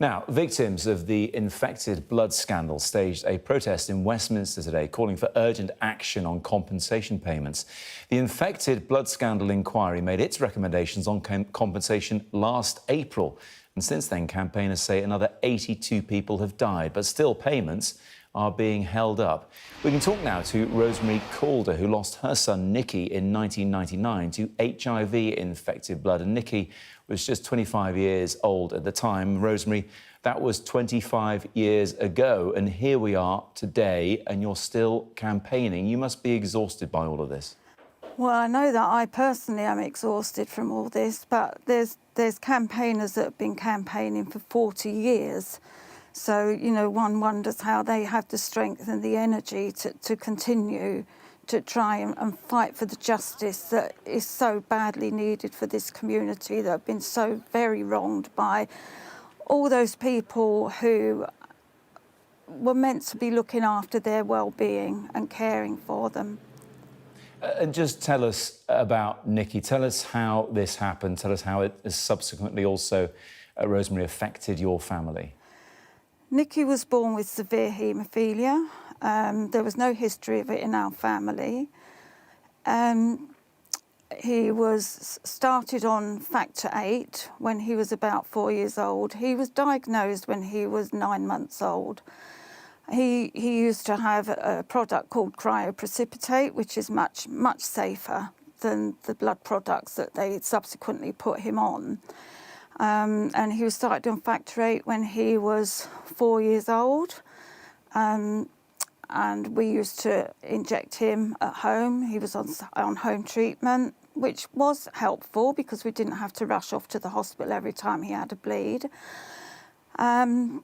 Now, victims of the infected blood scandal staged a protest in Westminster today calling for urgent action on compensation payments. The infected blood scandal inquiry made its recommendations on compensation last April. And since then, campaigners say another 82 people have died, but still payments are being held up. We can talk now to Rosemary Calder, who lost her son Nicky in 1999 to HIV-infected blood. And Nicky was just 25 years old at the time. Rosemary, that was 25 years ago, and here we are today, and you're still campaigning. You must be exhausted by all of this. Well, I know that I personally am exhausted from all this, but there's campaigners that have been campaigning for 40 years. So, you know, one wonders how they have the strength and the energy to continue to try and fight for the justice that is so badly needed for this community that have been so very wronged by all those people who were meant to be looking after their well-being and caring for them. And just tell us about Nicky. Tell us how this happened. Tell us how it has subsequently also, Rosemary, affected your family. Nicky was born with severe haemophilia. There was no history of it in our family. He was started on factor 8 when he was about 4 years old. He was diagnosed when he was 9 months old. He used to have a product called cryoprecipitate, which is much safer than the blood products that they subsequently put him on. And he was started on factor 8 when he was 4 years old. And we used to inject him at home. He was on home treatment, which was helpful because we didn't have to rush off to the hospital every time he had a bleed. In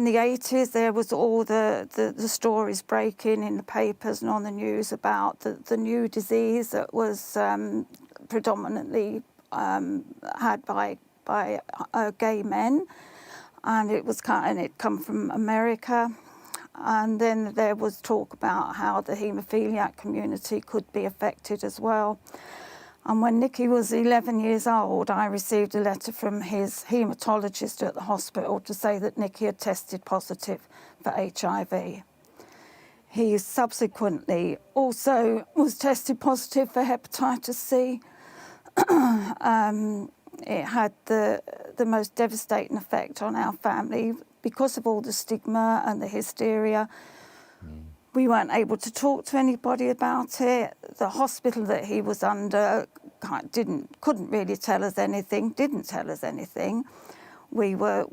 the 80s, there was all the stories breaking in the papers and on the news about the new disease that was predominantly had by gay men, and it come from America. And then there was talk about how the haemophiliac community could be affected as well. And when Nicky was 11 years old, I received a letter from his haematologist at the hospital to say that Nicky had tested positive for HIV. He subsequently also was tested positive for hepatitis C. It had the most devastating effect on our family because of all the stigma and the hysteria. We weren't able to talk to anybody about it. The hospital that he was under couldn't really tell us anything, didn't tell us anything. We were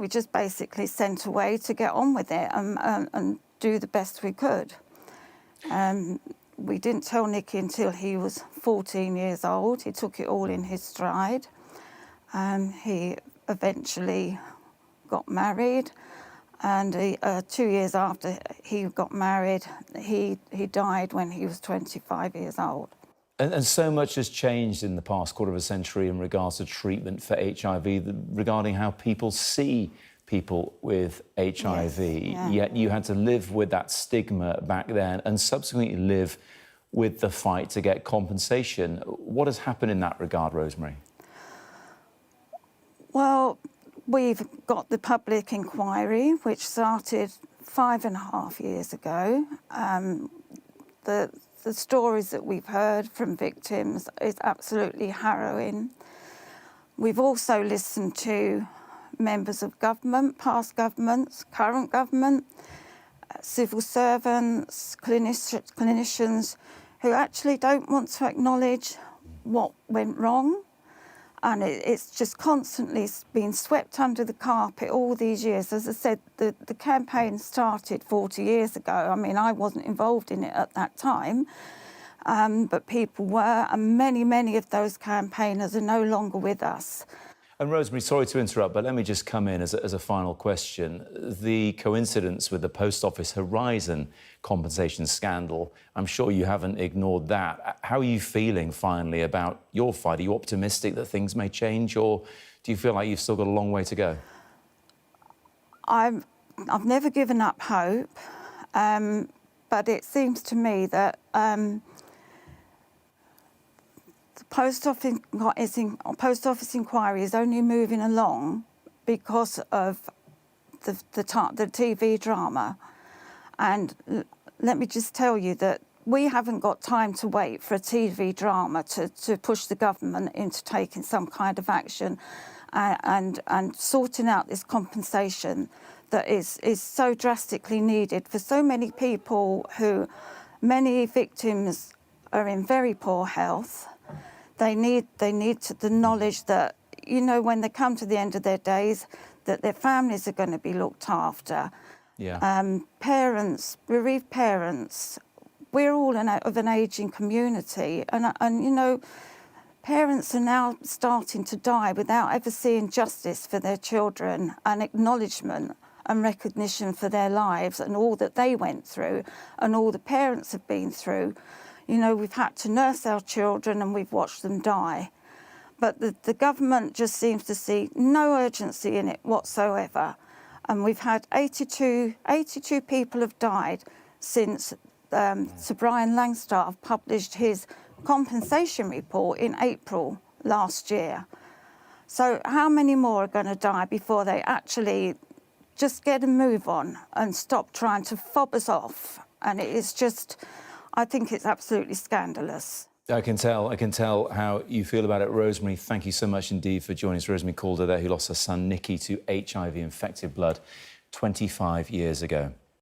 just basically sent away to get on with it and do the best we could. We didn't tell Nicky until he was 14 years old. He took it all in his stride. He eventually got married, and 2 years after he got married, he died when he was 25 years old. And so much has changed in the past quarter of a century in regards to treatment for HIV, regarding how people see people with HIV. Yes, yeah. Yet you had to live with that stigma back then and subsequently live with the fight to get compensation. What has happened in that regard, Rosemary? Well, we've got the public inquiry, which started 5.5 years ago. The stories that we've heard from victims is absolutely harrowing. We've also listened to members of government, past governments, current government, civil servants, clinicians who actually don't want to acknowledge what went wrong. And it's just constantly been swept under the carpet all these years. As I said, the campaign started 40 years ago. I mean, I wasn't involved in it at that time, but people were, and many of those campaigners are no longer with us. And Rosemary, sorry to interrupt, but let me just come in as a final question. The coincidence with the Post Office Horizon compensation scandal, I'm sure you haven't ignored that. How are you feeling finally about your fight? Are you optimistic that things may change, or do you feel like you've still got a long way to go? I've never given up hope, but it seems to me that Post Office inquiry is only moving along because of the TV drama. And let me just tell you that we haven't got time to wait for a TV drama to push the government into taking some kind of action and sorting out this compensation that is so drastically needed for so many people who, many victims are in very poor health. They need the knowledge that, you know, when they come to the end of their days, that their families are going to be looked after. Yeah. Parents, bereaved parents, we're all of an ageing community, and you know, parents are now starting to die without ever seeing justice for their children and acknowledgement and recognition for their lives and all that they went through and all the parents have been through. You know, we've had to nurse our children and we've watched them die. But the government just seems to see no urgency in it whatsoever. And we've had 82 people have died since Sir Brian Langstaff published his compensation report in April last year. So how many more are going to die before they actually just get a move on and stop trying to fob us off? And it is just, I think it's absolutely scandalous. I can tell how you feel about it. Rosemary, thank you so much indeed for joining us. Rosemary Calder there, who lost her son Nicky to HIV-infected blood 25 years ago.